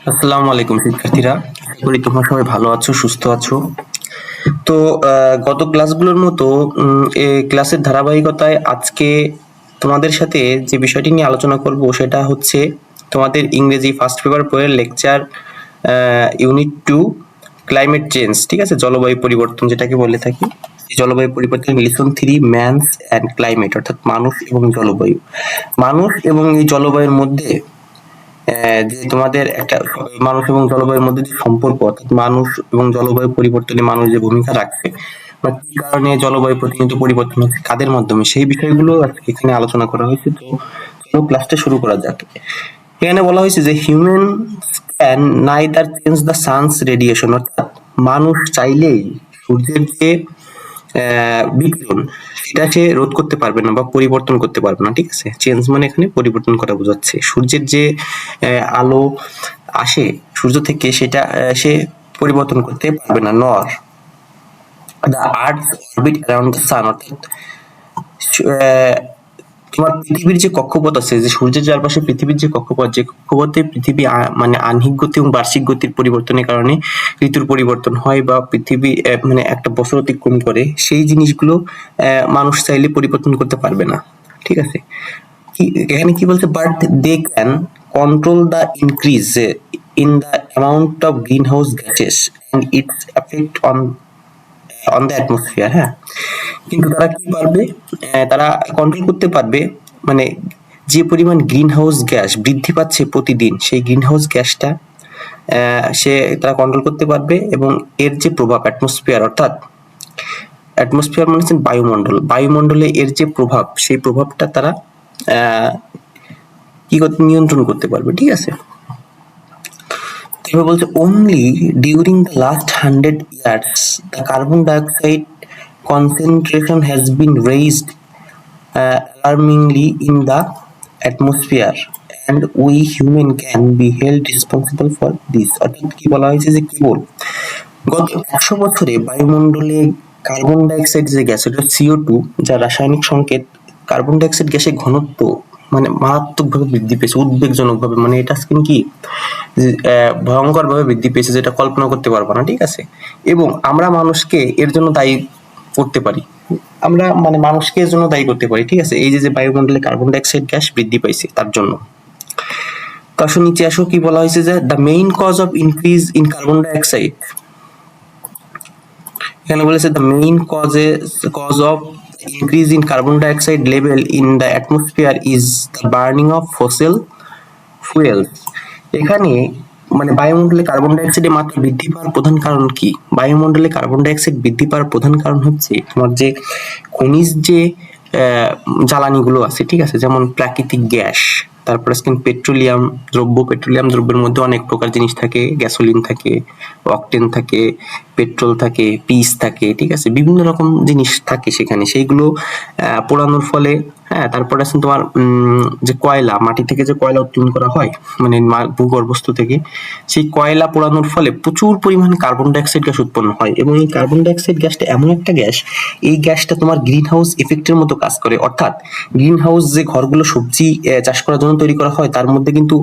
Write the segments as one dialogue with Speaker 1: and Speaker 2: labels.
Speaker 1: আসসালামু আলাইকুম শিক্ষার্থীরা, আশা করি তোমরা সবাই ভালো আছো, সুস্থ আছো। তো গত ক্লাসগুলোর মতো এই ক্লাসের ধারাবাহিকতায় আজকে তোমাদের সাথে যে বিষয়টি নিয়ে আলোচনা করব সেটা হচ্ছে তোমাদের ইংরেজি ফার্স্ট পেপার বইয়ের লেকচার ইউনিট 2 ক্লাইমেট চেঞ্জ। ঠিক আছে, জলবায়ু পরিবর্তন যেটাকে বলে থাকি। জলবায়ু পরিবর্তন লিসন 3 ম্যানস অ্যান্ড ক্লাইমেট, অর্থাৎ মানুষ এবং জলবায়ু। মানুষ এবং এই জলবায়ুর মধ্যে যে তোমাদের একটা মানুষ এবং জলবায়ুর মধ্যে যে সম্পর্ক, অর্থাৎ মানুষ এবং জলবায়ু পরিবর্তনে মানুষ যে ভূমিকা রাখছে বা কি কারণে জলবায়ু প্রতিনিয়ত পরিবর্তন হচ্ছে, কাদের মাধ্যমে, সেই বিষয়গুলো আজকে এখানে আলোচনা করা হয়েছে। তো চলো ক্লাসটা শুরু করা যাক। এখানে বলা হয়েছে যে human can neither change the sun's radiation, অর্থাৎ মানুষ চাইলেই সূর্যের যে বিকিরণ সেটা সে রোধ করতে পারবে না বা পরিবর্তন করতে পারবে না। ঠিক আছে, চেঞ্জ মানে এখানে পরিবর্তন করা বোঝাচ্ছে। সূর্যের যে আলো আসে সূর্য থেকে সেটা সে পরিবর্তন করতে পারবে না। নর the earth orbit around the sun, অর্থাৎ আহ, তোমার পৃথিবীর যে কক্ষপথ আছে, যে সূর্যের চারপাশে পৃথিবীর যে কক্ষপথ, যে কক্ষপথে পৃথিবী মানে আহ্নিক গতি এবং বার্ষিক গতির পরিবর্তনের কারণে ঋতুর পরিবর্তন হয় বা পৃথিবী মানে একটা বছর অতিক্রম করে, সেই জিনিসগুলো মানুষ চাইলে পরিবর্তন করতে পারবে না। ঠিক আছে, কি এখানে কি বলছে, but they can control the increase in the amount of greenhouse gases and its effect on the atmosphere. হ্যাঁ, কিন্তু তারা কি পারবে, তারা কন্ট্রোল করতে পারবে, মানে যে পরিমাণ গ্রিন হাউস গ্যাস বৃদ্ধি পাচ্ছে প্রতিদিন, সেই গ্রিন হাউস গ্যাসটা সে তারা কন্ট্রোল করতে পারবে এবং এর যে প্রভাব অ্যাটমসফিয়ার, অর্থাৎ অ্যাটমসফিয়ার মানে হচ্ছে বায়ুমণ্ডল, বায়ুমণ্ডলে এর যে প্রভাব, সেই প্রভাবটা তারা কি করতে, নিয়ন্ত্রণ করতে পারবে। ঠিক আছে, এবার বলছে only during the last 100 years the carbon dioxide concentration has been raised alarmingly in the atmosphere and we human can be held responsible for this। অর্থাৎ কি বলা হয়েছে যে কেবল গত 100 বছরে বায়ুমণ্ডলে কার্বন ডাইঅক্সাইড যে গ্যাস, এটা CO2, যা রাসায়নিক সংকেত, কার্বন ডাইঅক্সাইড গ্যাসের ঘনত্ব মানে মারাত্মকভাবে বৃদ্ধি পেয়েছে, উদ্বেগজনকভাবে, মানে এটা কি ভয়ঙ্কর ভাবে বৃদ্ধি পেয়েছে, যেটা কল্পনা করতে পারবো না। ঠিক আছে, এবং আমরা মানুষকে এর জন্য দায়ী করতে পারি, আমরা মানে মানুষকে এর জন্য দায়ী করতে পারি। ঠিক আছে, এই যে বায়ুমণ্ডলে কার্বন ডাইঅক্সাইড গ্যাস বৃদ্ধি পাইছে তার জন্য। তো আসো নিচে আসো, কি বলা হয়েছে যে the main cause of increase in carbon dioxide, এখানে বলেছে the main cause of increase in carbon dioxide level in the atmosphere is the burning of fossil fuels. এখানে মানে বায়ুমণ্ডলে কার্বন ডাইঅক্সাইডের মাত্রা বৃদ্ধি পাওয়ার প্রধান কারণ কি? বায়ুমণ্ডলে কার্বন ডাইঅক্সাইড বৃদ্ধি পাওয়ার প্রধান কারণ হচ্ছে তোমার যে খনিজ যে জ্বালানিগুলো আছে, ঠিক আছে, যেমন প্রাকৃতিক গ্যাস, তারপরে পেট্রোলিয়াম দ্রব্য, পেট্রোলিয়াম দ্রব্যের মধ্যে অনেক প্রকার জিনিস থাকে, গ্যাসোলিন থাকে, অকটেন থাকে, পেট্রোল থাকে, পিস থাকে, ঠিক আছে, বিভিন্ন রকম জিনিস থাকে সেখানে, সেইগুলো পোড়ানোর ফলে, হ্যাঁ, তারপরে আছে তোমার যে কয়লা, মাটি থেকে যে কয়লা উত্তোলন করা হয় মানে ভূগর্ভস্থ থেকে, সেই কয়লা পোড়ানোর ফলে প্রচুর পরিমাণে কার্বন ডাইঅক্সাইড গ্যাস উৎপন্ন হয় এবং এই কার্বন ডাইঅক্সাইড গ্যাসটা এমন একটা গ্যাস, এই গ্যাসটা তোমার গ্রিন হাউস ইফেক্টের মতো কাজ করে। অর্থাৎ গ্রিন হাউস যে ঘরগুলো সবজি চাষ করার জন্য তৈরি করা হয়, তার মধ্যে কিন্তু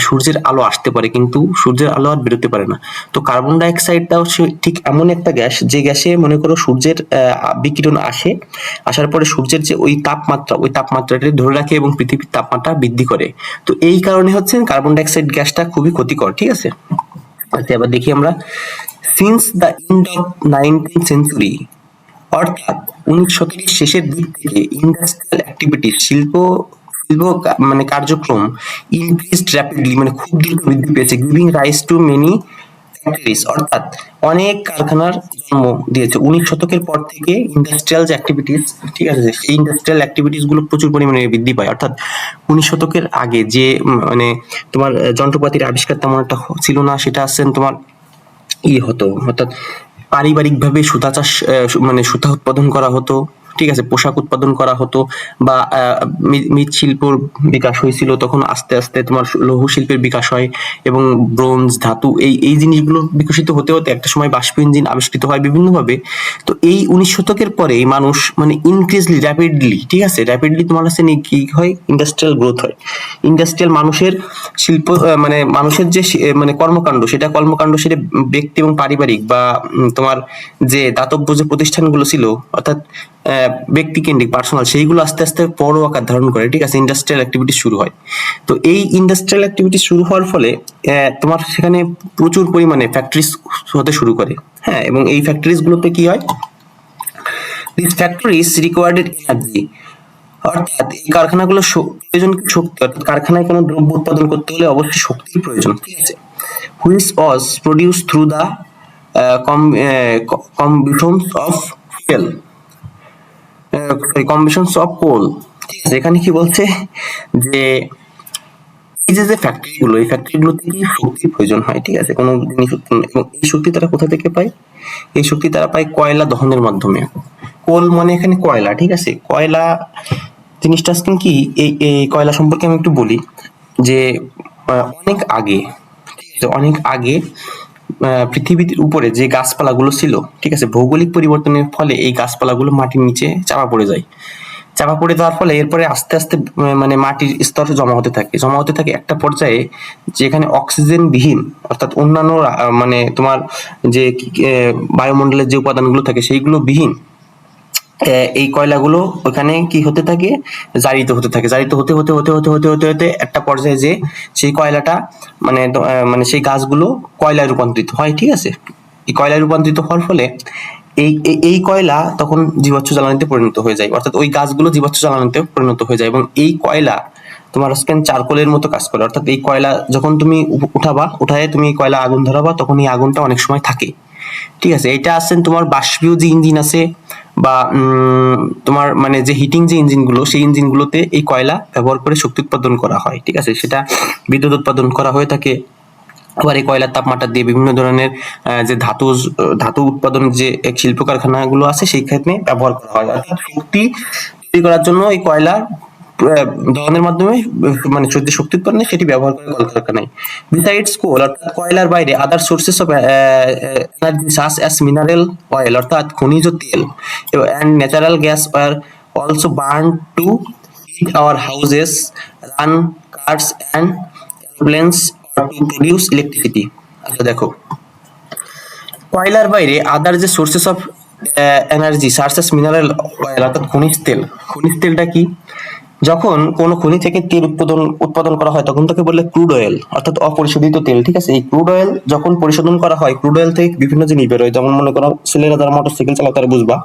Speaker 1: সূর্যের আলো আসতে পারে, কিন্তু সূর্যের আলো আর বেরোতে পারে না। তো কার্বন ডাইঅক্সাইডটাও ঠিক এমন একটা গ্যাস, যে গ্যাসে মনে করো সূর্যের বিকিরণ আসার পরে সূর্যের যে ওই তাপমাত্রা, ওই তাপমাত্রাটা ধরে রাখে এবং পৃথিবীর তাপমাত্রা বৃদ্ধি করে। তো এই কারণে হচ্ছে কার্বন ডাইঅক্সাইড গ্যাসটা খুবই ক্ষতিকর। ঠিক আছে, আচ্ছা এবার দেখি আমরা, since the end of 19th century, অর্থাৎ 19 শতকের শেষের দিক থেকে ইন্ডাস্ট্রিয়াল অ্যাক্টিভিটিস, শিল্প মানে কার্যক্রম ইনক্রিজড র্যাপিডলি, মানে খুব দ্রুত বৃদ্ধি পেয়েছে, giving rise to many factories, অর্থাৎ অনেক কারখানার জন্ম দিয়েছে। 19 শতকের পর থেকে ইন্ডাস্ট্রিয়াল যে অ্যাক্টিভিটিস, ঠিক আছে, সেই ইন্ডাস্ট্রিয়াল অ্যাক্টিভিটিস গুলো প্রচুর পরিমাণে বৃদ্ধি পায়। অর্থাৎ 19 শতকের আগে যে মানে তোমার যন্ত্রপাতির আবিষ্কার তেমন একটা ছিল না, সেটা আসছেন তোমার হতো, অর্থাৎ পারিবারিক ভাবে সুতা চাষ মানে সুতা উৎপাদন করা হতো, ঠিক আছে, পোশাক উৎপাদন করা হতো বা মৃৎশিল্পর বিকাশ হয়েছিল, তখন আস্তে আস্তে তোমার লৌহ শিল্পের বিকাশ হয় এবং ব্রোঞ্জ ধাতু এই এই জিনিসগুলো বিকশিত হতে হতে একটা সময় বাষ্প ইঞ্জিন আবিষ্কৃত হয় বিভিন্নভাবে। তো এই 19 শতকের পরে মানুষ মানে ইনক্রিজলি র্যাপিডলি, ঠিক আছে, র্যাপিডলি তোমার কাছে কি হয়, ইন্ডাস্ট্রিয়াল গ্রোথ হয়। ইন্ডাস্ট্রিয়াল মানুষের শিল্প মানে মানুষের যে মানে কর্মকাণ্ড, সেটা ব্যক্তি এবং পারিবারিক বা তোমার যে দাতব্য যে প্রতিষ্ঠানগুলো ছিল, অর্থাৎ ব্যক্তি কেন্দ্রিক পার্সোনাল, সেইগুলো আস্তে আস্তে বড় আকার ধারণ করে, ঠিক আছে, ইন্ডাস্ট্রিয়াল অ্যাক্টিভিটি শুরু হয়। তো এই ইন্ডাস্ট্রিয়াল অ্যাক্টিভিটি শুরু হওয়ার ফলে তোমার সেখানে প্রচুর পরিমাণে ফ্যাক্টরিজ হতে শুরু করে। হ্যাঁ, এবং এই ফ্যাক্টরিজ গুলোতে কি হয়, দিস ফ্যাক্টরিজ রিকোয়ার্ডেড এনার্জি, অর্থাৎ এই কারখানাগুলো প্রয়োজন শক্তি, অর্থাৎ কারখানায় কোনো দ্রব্য উৎপাদন করতে হলে অবশ্যই শক্তির প্রয়োজন, ঠিক আছে, which was produce through the combustions of fuel, combustions of coal. ঠিক আছে, এখানে কি বলছে যে এই যে ফ্যাক্টরিগুলো, এই ফ্যাক্টরিগুলোতে কি শক্তির প্রয়োজন হয়, ঠিক আছে, কোনো জিনিস উৎপন্ন, এবং এই শক্তি তারা কোথা থেকে পায়, এই শক্তি তারা পায় কয়লা দহনের মাধ্যমে। কোল মানে এখানে কয়লা, ঠিক আছে, কয়লা জিনিসটা আজকে কি, এই কয়লা সম্পর্কে আমি একটু বলি যে অনেক আগে, ঠিক আছে, অনেক আগে পৃথিবীর উপরে যে গাছপালাগুলো ছিল, ঠিক আছে, ভৌগোলিক পরিবর্তনের ফলে এই গাছপালাগুলো মাটির নিচে চাপা পড়ে যায়। চাপা পড়ে যাওয়ার ফলে এরপরে আস্তে আস্তে মানে মাটির স্তর জমা হতে থাকে একটা পর্যায়ে যেখানে অক্সিজেন বিহীন, অর্থাৎ অন্যান্য মানে তোমার যে বায়ুমণ্ডলের যে উপাদানগুলো থাকে সেইগুলো বিহীন এই কয়লাগুলো ওখানে কি হতে থাকে, জারিত হতে থাকে, জারিত হতে হতে হতে হতে হতে হতে হতে একটা পর্যায়ে যে সেই কয়লাটা মানে মানে সেই গাছগুলো কয়লায় রূপান্তরিত হয়, ঠিক আছে। এই কয়লায় রূপান্তরিত হওয়ার ফলে এই কয়লা তখন জীবাশ্ম জ্বালানিতে পরিণত হয়ে যায়, অর্থাৎ ওই গাছগুলো জীবাশ্ম জ্বালানিতে পরিণত হয়ে যায়, এবং এই কয়লা তোমার চারকোলের মতো কাজ করে, অর্থাৎ এই কয়লা যখন তুমি উঠায় তুমি কয়লা আগুন ধরাবা, তখন এই আগুনটা অনেক সময় থাকে, ঠিক আছে। এটা আছেন তোমার বাষ্পীয় যে ইঞ্জিন আছে বা তোমার মানে যে হিটিং যে ইঞ্জিনগুলো, সেই ইঞ্জিনগুলোতে এই কয়লা ব্যবহার করে শক্তি উৎপাদন করা হয়, ঠিক আছে, সেটা বিদ্যুৎ উৎপাদন করা হয়ে থাকে। আবার এই কয়লার তাপমাত্রা দিয়ে বিভিন্ন ধরনের যে ধাতু উৎপাদন যে শিল্প কারখানাগুলো আছে সেইখানে ব্যবহার করা হয়, অর্থাৎ শক্তি তৈরি করার জন্য এই কয়লার দহনের মাধ্যমে মানে যে শক্তি উৎপাদন সেটি ব্যবহার করে কলকারখানায়। বিসাইডস কোল অর্থাৎ কয়লার বাইরে other sources of energy such as mineral oil অর্থাৎ খনিজ তেল and natural gas were also burn to heat our houses, run cars and aeroplanes to produce electricity. আচ্ছা দেখো, কয়লার বাইরে আদার যে sources of energy such as mineral oil অর্থাৎ খনিজ তেল, খনিজ তেলটা কি, যখন কোনো খনি থেকে তেল উৎপাদন করা হয় তখন তাকে বলে ক্রুড অয়েল অর্থাৎ অপরিশোধিত তেল, ঠিক আছে। এই ক্রুড অয়েল যখন পরিশোধন করা হয়, ক্রুড অয়েল থেকে বিভিন্ন জিনিস বেরোয়, যেমন মনে করো ছেলেরা যারা মোটরসাইকেল চালায় তারা বুঝবা,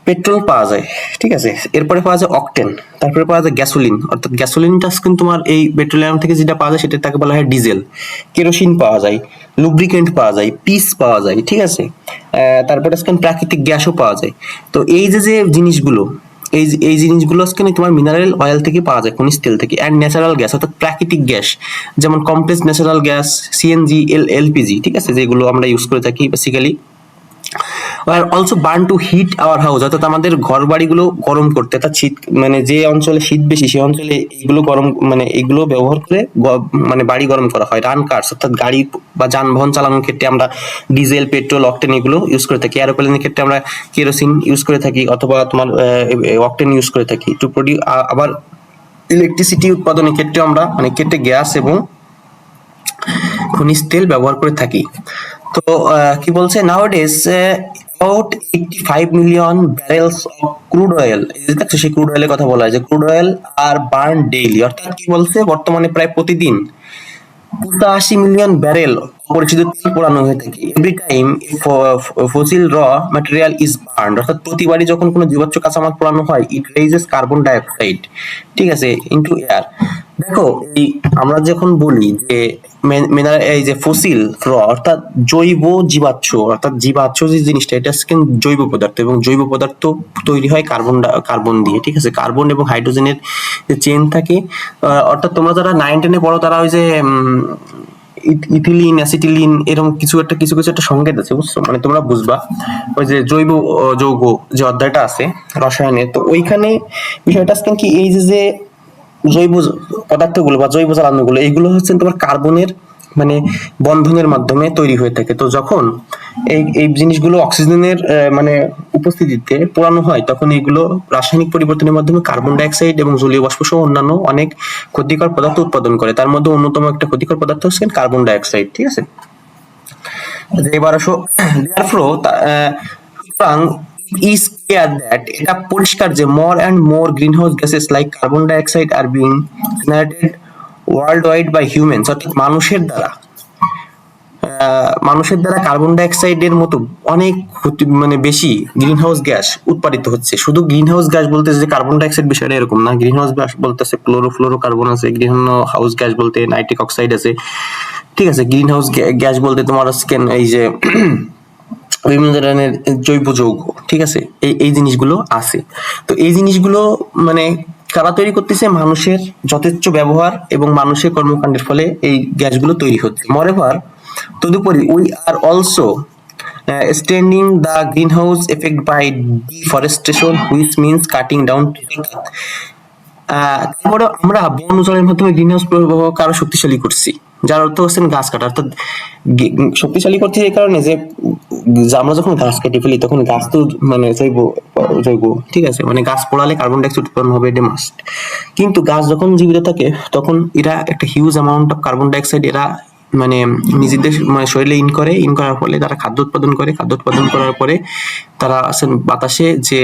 Speaker 1: পেট্রোল পাওয়া যায়, ঠিক আছে, এরপরে পাওয়া যায় অকটেন, তারপরে পাওয়া যায় গ্যাসোলিন, অর্থাৎ গ্যাসোলিনটা কিন্তু তোমার এই পেট্রোলিয়াম থেকে যেটা পাওয়া যায় সেটা তাকে বলা হয় ডিজেল, কেরোসিন পাওয়া যায়, লুব্রিকেন্ট পাওয়া যায়, পিস পাওয়া যায়, ঠিক আছে, তারপরে প্রাকৃতিক গ্যাসও পাওয়া যায়। তো এই যে যে জিনিসগুলো, এই জিনিসগুলো আজকে তোমার মিনারেল অয়েল থেকে পাওয়া যায়, খনিজ তেল থেকে, অ্যান্ড ন্যাচারাল গ্যাস অর্থাৎ প্রাকৃতিক গ্যাস, যেমন complex natural gas, CNG, LPG, ঠিক আছে, যেগুলো আমরা ইউজ করে থাকি বেসিক্যালি। আর also burn to heat our house অর্থাৎ আমাদের ঘর বাড়িগুলো গরম করতে, অর্থাৎ শীত মানে যে অঞ্চলে শীত বেশি সেই অঞ্চলে এইগুলো গরম মানে এগুলো ব্যবহার করে মানে বাড়ি গরম করা হয়। রান কার্স অর্থাৎ গাড়ি বা যানবাহন চালানোর ক্ষেত্রে আমরা ডিজেল, পেট্রোল, অকটেন এগুলো ইউজ করে থাকি। এরোপ্লেনের ক্ষেত্রে আমরা কেরোসিন ইউজ করে থাকি অথবা তোমার অকটেন ইউজ করে থাকি টু প্রডিউস। আবার ইলেকট্রিসিটি উৎপাদনের ক্ষেত্রে আমরা মানে ক্ষেত্রে গ্যাস এবং খনিজ তেল ব্যবহার করে থাকি। তো কি বলছে, নাওডেজ about 85 million barrels of crude oil, দেখছো সেই ক্রুড অয়েলের কথা বলা হয় যে ক্রুড অয়েল আর বার্ন ডেইলি, অর্থাৎ কি বলছে বর্তমানে প্রায় প্রতিদিন 85 মিলিয়ন ব্যারেল অপরিশোধিত তেল পোড়ানো হয়ে থাকে। এভরি টাইম ফসিল র ম্যাটেরিয়াল ইজ বার্নড, অর্থাৎ প্রতিবারই যখন কোনো জীবাশ্ম কাঁচামাল পোড়ানো হয় ইট রেইজেস কার্বন ডাইঅক্সাইড, ঠিক আছে, ইনটু এয়ার। দেখো এই আমরা যখন বলি যে এই যে ফসিল র অর্থাৎ জৈব জীবাশ্ম, অর্থাৎ জীবাশ্ম যে জিনিসটা এটা জৈব পদার্থ, এবং জৈব পদার্থ তৈরি হয় কার্বন দিয়ে, ঠিক আছে, কার্বন এবং হাইড্রোজেনের যে চেন থাকে। অর্থাৎ তোমরা যারা 9-10 পড়ো তারা ওই যে ইথিলিন, অ্যাসিটিলিন, এরকম কিছু একটা সংকেত আছে, বুঝছো? মানে তোমরা বুঝবা, ওই যে জৈব যৌগ যে অধ্যায়টা আছে রসায়নের, তো ওইখানে বিষয়টা আজকে কি, এই যে জৈব পদার্থগুলো বা জৈব জ্বালানিগুলো, এইগুলো হচ্ছে তোমার কার্বনের মানে বন্ধনের মাধ্যমে তৈরি হয়ে থাকে। তো যখন এই জিনিসগুলো অক্সিজেনের মানে উপস্থিতিতে পোড়ানো হয়, তখন এগুলো রাসায়নিক পরিবর্তনের মাধ্যমে কার্বন ডাই অক্সাইড এবং জলীয় বাষ্প সহ অন্যান্য অনেক ক্ষতিকর পদার্থ উৎপাদন করে। তার মধ্যে অন্যতম একটা ক্ষতিকর পদার্থ হচ্ছে কার্বন ডাই অক্সাইড, ঠিক আছে? এবার আসো therefore, সুতরাং is clear that এটা পরিষ্কার যে more and more greenhouse gases like carbon dioxide are being generated worldwide by humans, অর্থাৎ মানুষের দ্বারা কার্বন ডাই অক্সাইডের মতো অনেক মানে বেশি গ্রিন হাউস গ্যাস উৎপাদিত হচ্ছে। শুধু গ্রিন হাউস গ্যাস বলতে যে কার্বন ডাই অক্সাইড বিষয়টা এরকম না, গ্রিন হাউস গ্যাস বলতেছে ক্লোরোফ্লোরোকার্বন আছে, গ্রিন হাউস গ্যাস বলতে নাইট্রিক অক্সাইড আছে, ঠিক আছে? গ্রিন হাউস গ্যাস বলতে তোমার হচ্ছে এই যে বিভিন্ন ধরনের জৈব যৌগ, ঠিক আছে? এই জিনিসগুলো আছে। তো এই জিনিসগুলো মানে কারা তৈরি করতেছে? মানুষের যথেচ্ছ ব্যবহার এবং মানুষের কর্মকাণ্ডের ফলে এই গ্যাসগুলো তৈরি হচ্ছে। মরেভার, তদুপরি we are also extending the greenhouse effect by deforestation, which means cutting down trees. তারপরে আমরা বন উজাড়ের মাধ্যমে গ্রিন হাউস প্রভাবকে আরো শক্তিশালী করছি, যার অর্থ হচ্ছে গাছ কাটা। অর্থাৎ শক্তিশালী করছি এই কারণে যে আমরা যখন গাছ কেটে ফেলি তখন গাছ তো মানে জৈব, ঠিক আছে? মানে গাছ পোড়ালে কার্বন ডাই অক্সাইড উৎপন্ন হবে, এটা মাস্ট। কিন্তু গাছ যখন জীবিত থাকে তখন এরা একটা huge amount of carbon dioxide এরা মানে নিজেদের মানে শরীরে ইন করার ফলে তারা খাদ্য উৎপাদন করার পরে তারা বাতাসে যে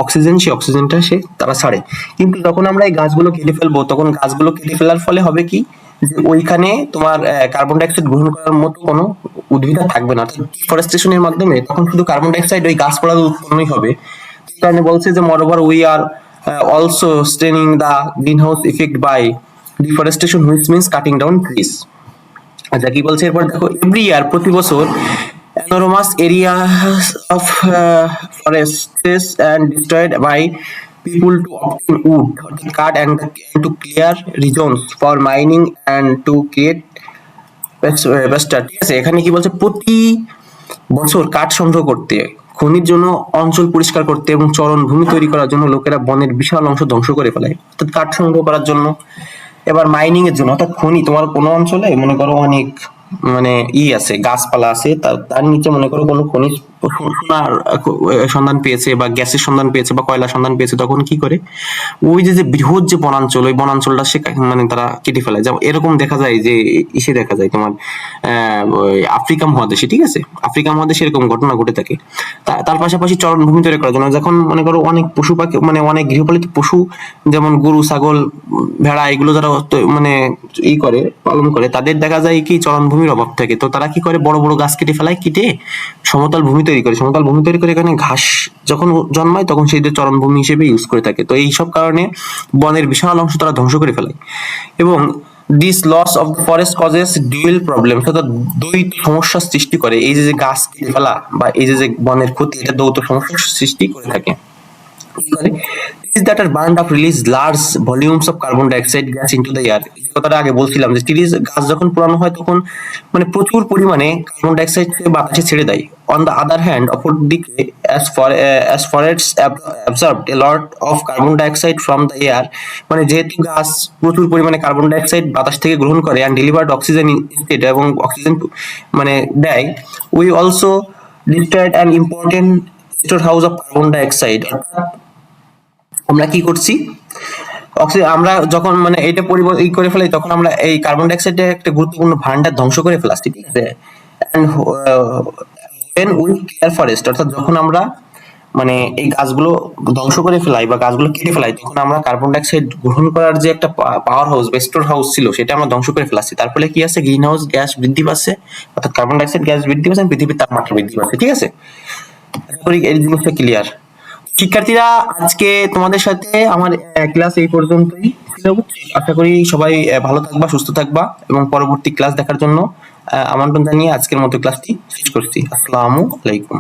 Speaker 1: অক্সিজেন, সেই অক্সিজেনটা তারা ছাড়ে। কিন্তু যখন আমরা এই গাছগুলো কেটে ফেলবো, তখন গাছগুলো কেটে ফেলার ফলে হবে কি, যে ওইখানে তোমার কার্বন ডাই অক্সাইড গ্রহণ করার মতো কোনো উদ্ভিদ থাকবে না। ডিফরেস্টেশনের মাধ্যমে তখন শুধু কার্বন ডাই অক্সাইড ওই গাছ পোড়ালে উৎপন্নই হবে। এই কারণে বলছে যে moreover we are also straining the greenhouse effect by deforestation, which means cutting down trees. আচ্ছা, কি বলছে এরপর দেখো, এভরি ইয়ার, প্রতি বছর, enormous areas of forests and destroyed by people to obtain wood, cut and to clear regions for mining and to create pasture, ঠিক আছে? এখানে কি বলছে, প্রতি বছর কাঠ সংগ্রহ করতে, খনির জন্য অঞ্চল পরিষ্কার করতে এবং চারণভূমি তৈরি করার জন্য লোকেরা বনের বিশাল অংশ ধ্বংস করে ফেলায়, অর্থাৎ কাঠ সংগ্রহ করার জন্য। এবার মাইনিং এর জন্য, অর্থাৎ খনি, তোমার কোনো অঞ্চলে মনে করো অনেক মানে আছে, গাছপালা আছে, তার নিচে মনে করো কোনো খনিজ সোনার সন্ধান পেয়েছে বা গ্যাসের সন্ধান পেয়েছে বা কয়লার সন্ধান পেয়েছে, তখন কি করে, ওই যে বৃহৎ যে বনাঞ্চল, ওই বনাঞ্চলটা মানে তারা কেটে ফেলে। যেমন এরকম দেখা যায় যে দেখা যায় তোমার আফ্রিকা মহাদেশে, ঠিক আছে? আফ্রিকা মহাদেশে এরকম ঘটনা ঘটে থাকে। তার পাশাপাশি চারণভূমি তৈরি করার জন্য, যখন মনে করো অনেক পশু পাখি মানে অনেক গৃহপালিত পশু যেমন গরু, ছাগল, ভেড়া, এগুলো যারা মানে পালন করে, তাদের দেখা যায় কি চারণভূমির অভাব থাকে। তো তারা কি করে, বড় বড় গাছ কেটে ফেলায়, কেটে সমতল ভূমি তৈরি করে এখানে ঘাস যখন জন্মায় তখন সেইদের চারণভূমি হিসেবে ইউজ করে থাকে। তো এইসব কারণে বনের বিশাল অংশ তারা ধ্বংস করে ফেলায়। এবং this loss of the forest causes dual problem, অর্থাৎ দ্বৈত সমস্যার সৃষ্টি করে। এই যে গাছ কেটে ফেলা বা এই যে বনের ক্ষতি, এটা দ্বৈত সমস্যার সৃষ্টি করে থাকে। trees that are burned up release large volumes of carbon dioxide gas into the air. এই কথাটা আগে বলছিলাম যে গাছ যখন পোড়ানো হয় তখন মানে প্রচুর পরিমাণে কার্বন ডাইঅক্সাইড বাতাসে ছেড়ে দেয়। অন দ্য আদার হ্যান্ড, অপর দিকে as forests absorbed a lot of carbon dioxide from the air, মানে যেহেতু গাছ প্রচুর পরিমাণে কার্বন ডাইঅক্সাইড বাতাস থেকে গ্রহণ করে and delivered oxygen instead, এবং অক্সিজেন মানে দেয়, we also destroyed an important storehouse of carbon dioxide. আমরা কি করছি, আমরা যখন মানে এটা করে ফেলাই, তখন আমরা এই কার্বন ডাই অক্সাইডের একটা গুরুত্বপূর্ণ ভান্ডার ধ্বংস করে ফেলাচ্ছি, ঠিক আছে? And when we clear forest, অর্থাৎ যখন আমরা মানে এই গাছগুলো ধ্বংস করে ফেলাই বা গাছগুলো কেটে ফেলাই, তখন আমরা কার্বন ডাই অক্সাইড গ্রহণ করার যে একটা পাওয়ার হাউস বা স্টোর হাউস ছিল, সেটা আমরা ধ্বংস করে ফেলাচ্ছি। তার ফলে কি আছে, গ্রিন হাউস গ্যাস বৃদ্ধি পাচ্ছে, অর্থাৎ কার্বন ডাই অক্সাইড গ্যাস বৃদ্ধি পাচ্ছে, পৃথিবীর তাপমাত্রা বৃদ্ধি পাচ্ছে, ঠিক আছে? আশা করি এই জিনিসটা ক্লিয়ার। শিক্ষার্থীরা, আজকে তোমাদের সাথে আমার ক্লাস এই পর্যন্তই ছিল। আশা করি সবাই ভালো থাকবা, সুস্থ থাকবা, এবং পরবর্তী ক্লাস দেখার জন্য আমন্ত্রণ জানিয়ে আজকের মতো ক্লাসটি শেষ করছি। আসসালামু আলাইকুম।